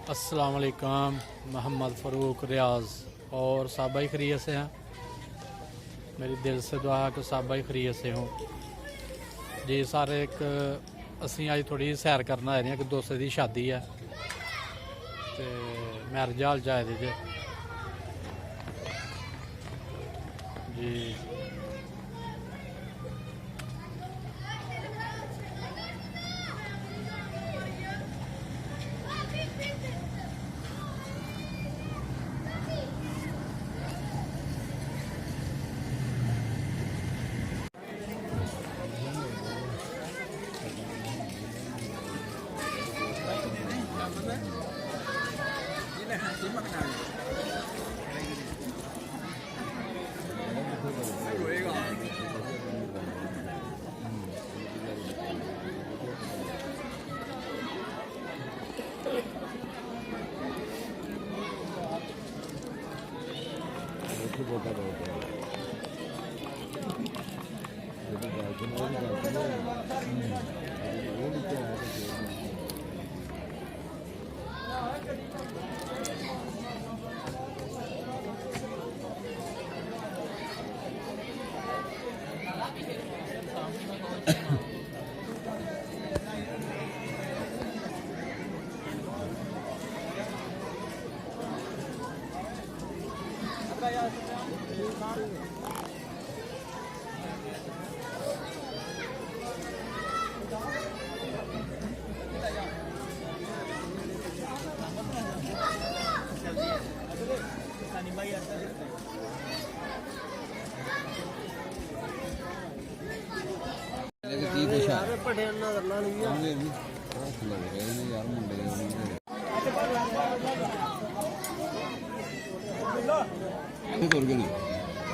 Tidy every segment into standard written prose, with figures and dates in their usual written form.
अस्सलाम वालेकुम। मोहम्मद फ़रूक रियाज़ और साबाई खैरियत से हैं। मेरी दिल से दुआ है कि साबाई खैरियत से हों जी। सारे एक असी अज थोड़ी सैर करना आए कि दोस्ते की शादी है तो मैरिज हाल च आए दे जी।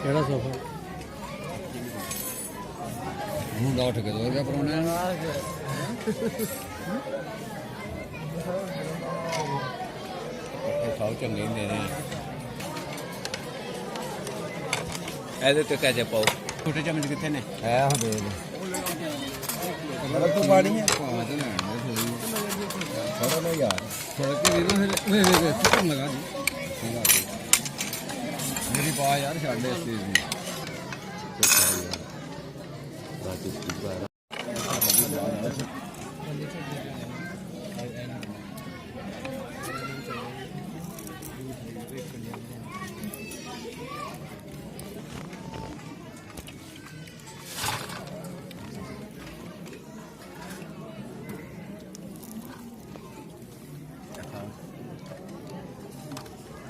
केड़ा सोफा मुंडा उठ के दो परौने खाओ चंगे ही देने ऐसे तो क्या पाओ छोटे चम्मच कितने ने है हाँ दे तो पानी है थोड़ा लो यार थोड़ा के लगा दी मेरी पा यार छाड़े इस चीज में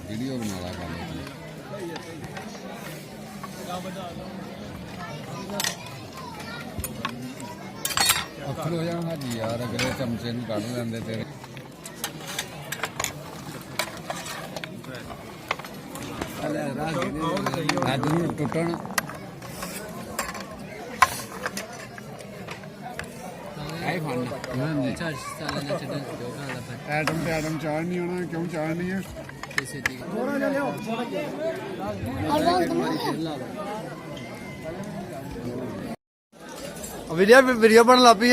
वीडियो बना रहा है अखर हो जाना हाजी यार अगले चमचे में कढ़ लेंदे तेरे राजू टुटन एडम ते एडम चार नहीं होना क्यों चार नहीं है वीडियो बन ला पी